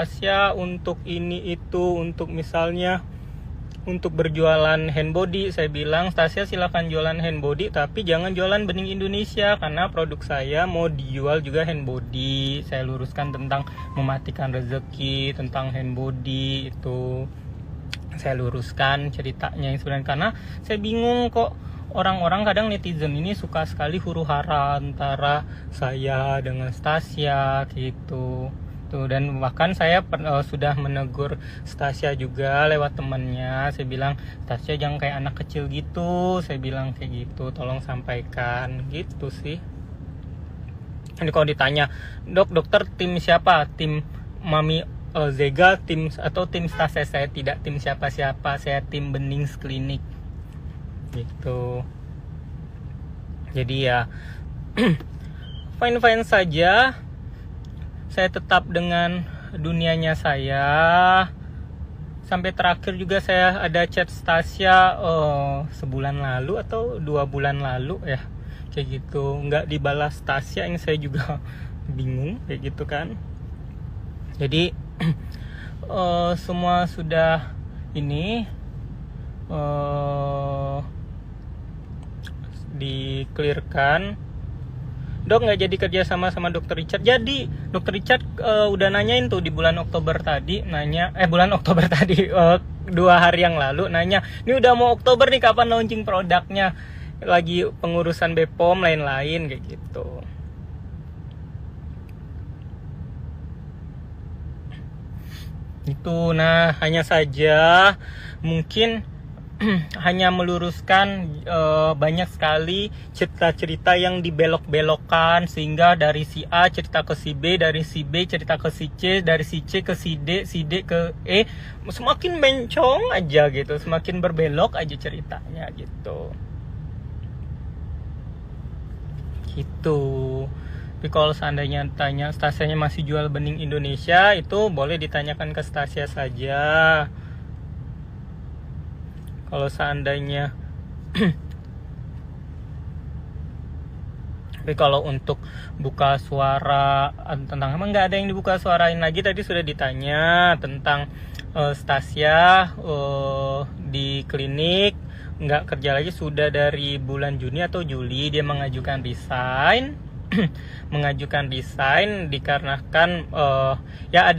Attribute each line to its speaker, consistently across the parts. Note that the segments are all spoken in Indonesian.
Speaker 1: Tasya untuk ini itu, untuk misalnya untuk berjualan handbody. Saya bilang, Tasya silakan jualan handbody, tapi jangan jualan bening Indonesia, karena produk saya mau dijual juga handbody. Saya luruskan tentang mematikan rezeki, tentang handbody itu. Saya luruskan ceritanya yang sebenarnya, karena saya bingung kok orang-orang kadang netizen ini suka sekali huru-hara antara saya dengan Tasya gitu. Tuh, dan bahkan saya sudah menegur Tasya juga lewat temannya. Saya bilang, Tasya jangan kayak anak kecil gitu, saya bilang kayak gitu, tolong sampaikan gitu sih. Ini kalau ditanya, dokter tim siapa? Tim Mami Zega, tim atau tim Tasya? Saya tidak tim siapa-siapa, saya tim Benings Klinik gitu. Jadi ya fine-fine saja. Saya tetap dengan dunianya saya. Sampai terakhir juga saya ada chat Tasya sebulan lalu atau 2 bulan lalu ya, kayak gitu, nggak dibalas Tasya, yang saya juga bingung kayak gitu kan. Jadi semua sudah ini di-clearkan. Dok, nggak jadi kerja sama dokter Richard. Jadi dokter Richard udah nanyain tuh di bulan Oktober tadi, bulan Oktober tadi 2 hari yang lalu nanya, ini udah mau Oktober nih, kapan launching produknya, lagi pengurusan BPOM lain-lain kayak gitu. Itu, nah hanya saja mungkin hanya meluruskan banyak sekali cerita-cerita yang dibelok-belokkan, sehingga dari si A cerita ke si B, dari si B cerita ke si C, dari si C ke si D ke E, semakin bencong aja gitu, semakin berbelok aja ceritanya gitu. Tapi kalau seandainya tanya Stasyanya masih jual bening Indonesia, itu boleh ditanyakan ke Tasya saja. Kalau seandainya tapi kalau untuk buka suara tentang, emang nggak ada yang dibuka suarain lagi. Tadi sudah ditanya tentang Tasya di klinik nggak kerja lagi sudah dari bulan Juni atau Juli. Dia mengajukan resign mengajukan resign dikarenakan ya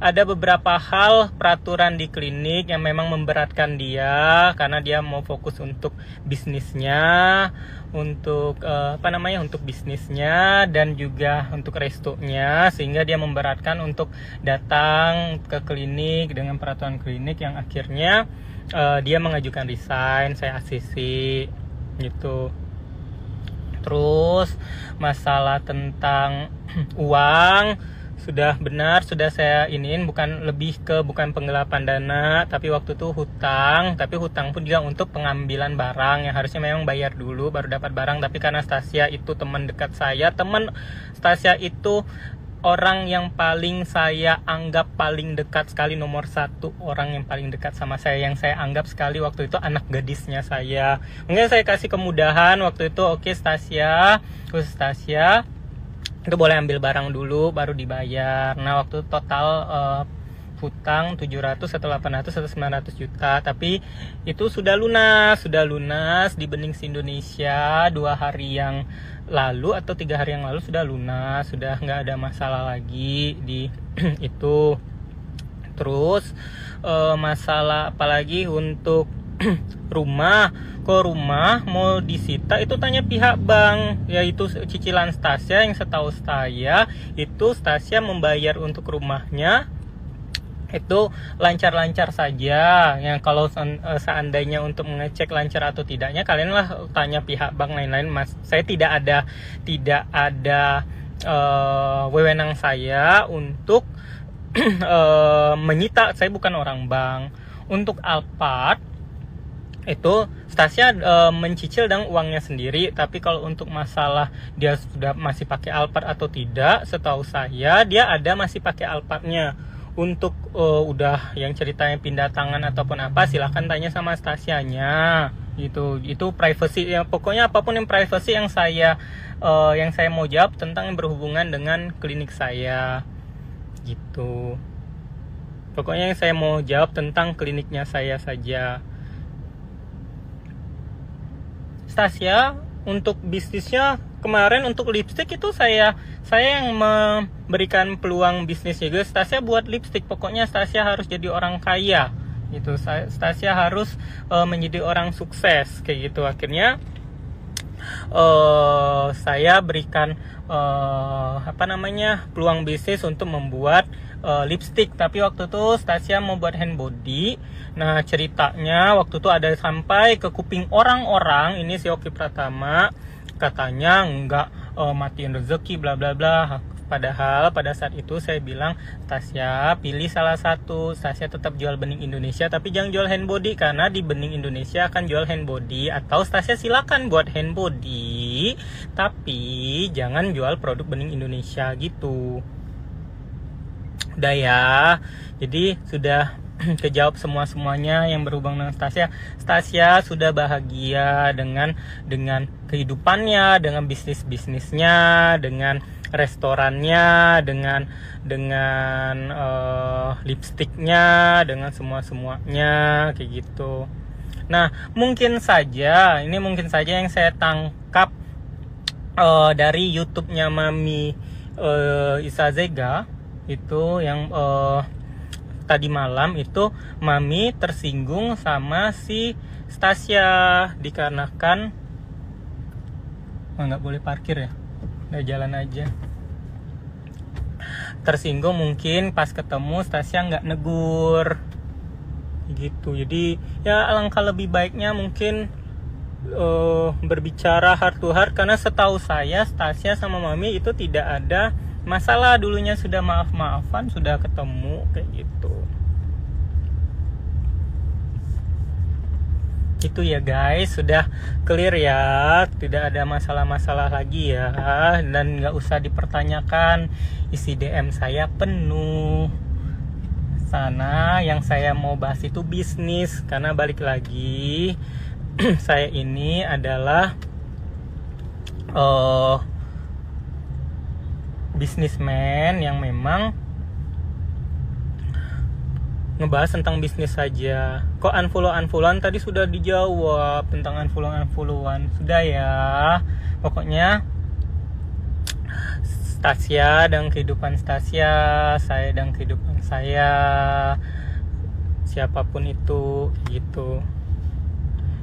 Speaker 1: ada beberapa hal peraturan di klinik yang memang memberatkan dia, karena dia mau fokus untuk bisnisnya, untuk untuk bisnisnya dan juga untuk restonya, sehingga dia memberatkan untuk datang ke klinik dengan peraturan klinik, yang akhirnya dia mengajukan resign. Saya asisi gitu. Terus masalah tentang uang, sudah benar, sudah saya iniin, bukan penggelapan dana, tapi waktu itu hutang. Tapi hutang pun juga untuk pengambilan barang yang harusnya memang bayar dulu baru dapat barang. Tapi karena Tasya itu teman dekat saya, Tasya itu orang yang paling saya anggap paling dekat sekali, nomor 1 orang yang paling dekat sama saya, yang saya anggap sekali waktu itu anak gadisnya saya. Mungkin saya kasih kemudahan waktu itu, oke Tasya, khusus Tasya itu boleh ambil barang dulu baru dibayar. Nah waktu total hutang 700 atau 800 atau 900 juta, tapi itu sudah lunas di Benings Indonesia 2 hari yang lalu atau 3 hari yang lalu sudah lunas, sudah nggak ada masalah lagi di itu. Terus masalah apalagi untuk rumah, kok rumah mau disita, itu tanya pihak bank, yaitu cicilan Tasya. Yang setahu saya itu Tasya membayar untuk rumahnya itu lancar-lancar saja. Yang kalau seandainya untuk mengecek lancar atau tidaknya, kalianlah tanya pihak bank lain-lain. Mas, saya tidak ada wewenang saya untuk menyita. Saya bukan orang bank. Untuk Alphard itu Tasya mencicil dengan uangnya sendiri. Tapi kalau untuk masalah dia sudah masih pakai Alphard atau tidak, setahu saya dia masih pakai Alphardnya. Untuk udah yang ceritanya pindah tangan ataupun apa, silahkan tanya sama Tasyanya gitu. Itu privacy ya, pokoknya apapun yang privacy yang saya mau jawab tentang yang berhubungan dengan klinik saya gitu. Pokoknya yang saya mau jawab tentang kliniknya saya saja. Stasia, untuk bisnisnya kemarin untuk lipstick itu saya yang memberikan peluang bisnis juga. Stasia buat lipstick, pokoknya Stasia harus jadi orang kaya gitu. Stasia harus menjadi orang sukses kayak gitu. Akhirnya saya berikan peluang bisnis untuk membuat lipstick. Tapi waktu itu Stasia mau buat hand body. Nah ceritanya waktu itu ada sampai ke kuping orang-orang, ini si Oki Pratama katanya nggak matiin rezeki bla bla bla. Padahal pada saat itu saya bilang, Stasia pilih salah satu. Stasia tetap jual bening Indonesia, tapi jangan jual hand body, karena di bening Indonesia akan jual hand body. Atau Stasia silakan buat hand body, tapi jangan jual produk bening Indonesia gitu. Udah ya, jadi sudah kejawab semuanya yang berhubung dengan Stasia. Stasia sudah bahagia dengan kehidupannya, dengan bisnisnya, dengan restorannya, dengan lipstiknya, dengan semuanya kayak gitu. Nah mungkin saja yang saya tangkap dari YouTube-nya Mami Isa Zega itu yang tadi malam itu Mami tersinggung sama si Stasia dikarenakan nggak boleh parkir ya, udah jalan aja. Tersinggung mungkin pas ketemu Stasia nggak negur gitu. Jadi ya alangkah lebih baiknya mungkin berbicara heart to heart, karena setahu saya Stasia sama Mami itu tidak ada masalah, dulunya sudah maaf-maafan, sudah ketemu kayak gitu. Itu ya guys, sudah clear ya, tidak ada masalah-masalah lagi ya, dan nggak usah dipertanyakan, isi DM saya penuh. Sana yang saya mau bahas itu bisnis, karena balik lagi saya ini adalah bisnismen yang memang ngebahas tentang bisnis saja. Kok unfollow-unfollowan tadi sudah dijawab tentang unfollow-unfollowan. Sudah ya. Pokoknya Stasia dan kehidupan Stasia, saya dan kehidupan saya. Siapapun itu gitu.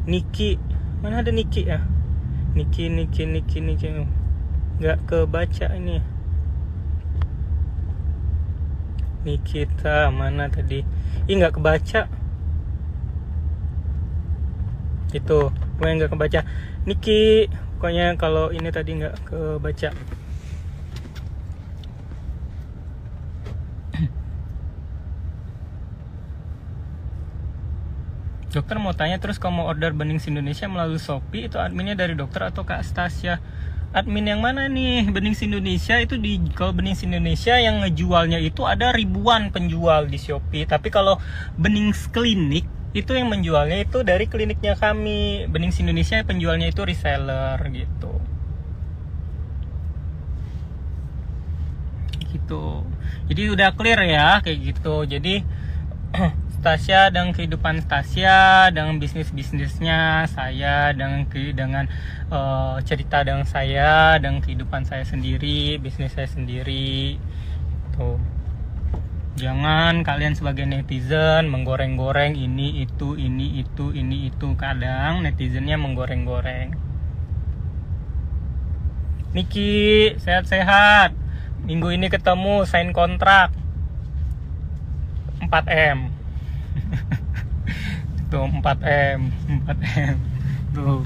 Speaker 1: Niki, mana ada Niki ya? Niki. Nggak kebaca ini. Nikita mana tadi? Nggak kebaca. Itu pokoknya nggak kebaca. Niki, pokoknya kalau ini tadi nggak kebaca. Dokter mau tanya, terus kalau mau order Benings Indonesia melalui Shopee, itu adminnya dari dokter atau Kak Stasia? Admin yang mana nih? Benings Indonesia itu kalau Benings Indonesia yang ngejualnya itu ada ribuan penjual di Shopee. Tapi kalau Benings Klinik itu yang menjualnya itu dari kliniknya kami. Benings Indonesia penjualnya itu reseller gitu. Gitu. Jadi udah clear ya kayak gitu. Jadi Stasia dan kehidupan Stasia, dengan bisnisnya saya, dengan cerita dengan saya, dan kehidupan saya sendiri, bisnis saya sendiri. Tuh. Jangan kalian sebagai netizen menggoreng-goreng ini itu. Kadang netizennya menggoreng-goreng. Niki, sehat-sehat. Minggu ini ketemu, sign kontrak 4M. Tuh 4M. Tuh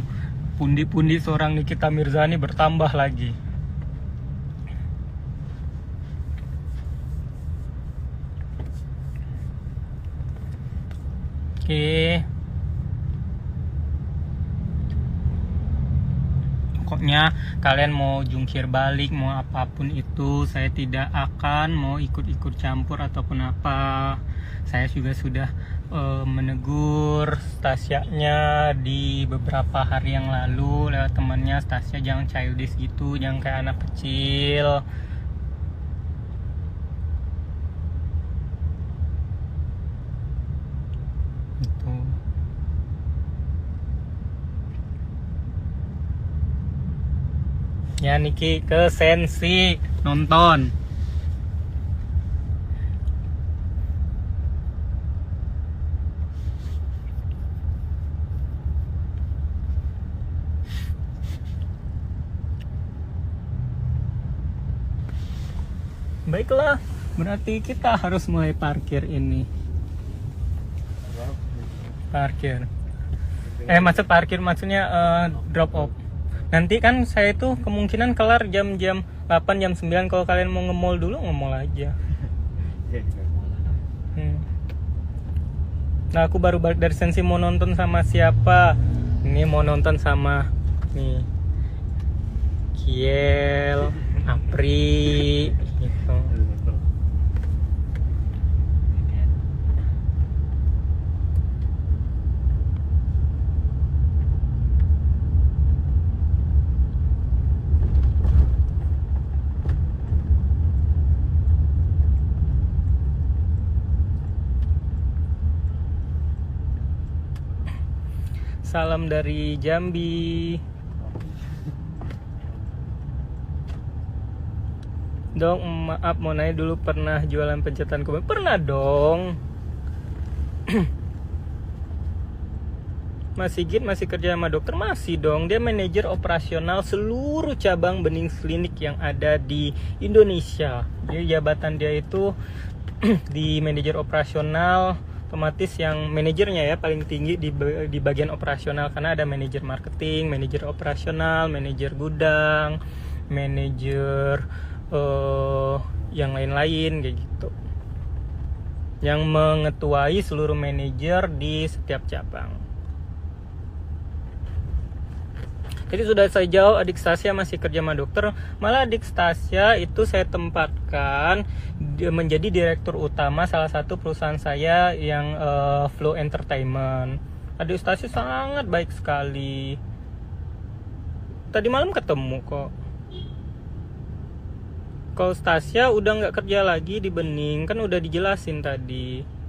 Speaker 1: pundi-pundi seorang Nikita Mirzani bertambah lagi. Oke. Pokoknya kalian mau jungkir balik, mau apapun itu, saya tidak akan mau ikut-ikut campur ataupun apa. Saya juga sudah menegur Stasianya di beberapa hari yang lalu lewat temannya. Stasia jangan childish gitu, jangan kayak anak kecil. Ya Niki ke Sensi nonton. Baiklah, berarti kita harus mulai parkir ini. Parkir. Maksud parkir maksudnya drop off. Nanti kan saya tuh kemungkinan kelar jam 8 jam 9. Kalau kalian mau nge-mall dulu, nge-mall aja. Nah, aku baru balik dari Sensi, mau nonton sama siapa? Ini mau nonton sama nih Kiel, Apri gitu. Salam dari Jambi. Dong, maaf mau nanya dulu, pernah jualan pencetan kue? Pernah dong. Mas Sigit masih kerja sama dokter? Masih dong. Dia manajer operasional seluruh cabang bening klinik yang ada di Indonesia. Jadi jabatan dia itu di manajer operasional, otomatis yang manajernya ya paling tinggi di bagian operasional, karena ada manajer marketing, manajer operasional, manajer gudang, manajer yang lain-lain kayak gitu, yang mengetuai seluruh manajer di setiap cabang. Jadi sudah saya jawab, adik Stasia masih kerja sama dokter. Malah adik Stasia itu saya tempatkan menjadi direktur utama salah satu perusahaan saya yang Flow Entertainment. Adik Stasia sangat baik sekali. Tadi malam ketemu kok. Kalau Stasia udah nggak kerja lagi di Bening, kan udah dijelasin tadi.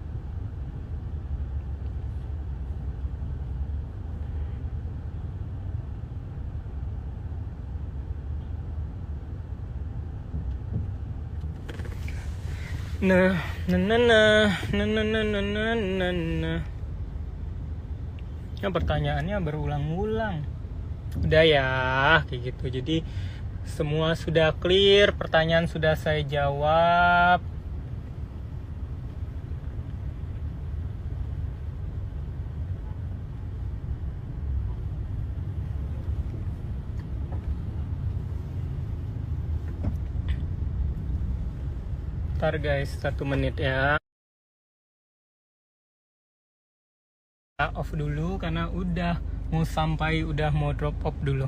Speaker 1: Nah. Ya, pertanyaannya berulang-ulang. Udah ya, kayak gitu. Jadi semua sudah clear, pertanyaan sudah saya jawab. Ntar guys, 1 menit ya. Off dulu karena udah mau drop off dulu.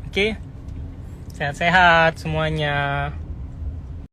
Speaker 1: Oke? Sehat-sehat semuanya.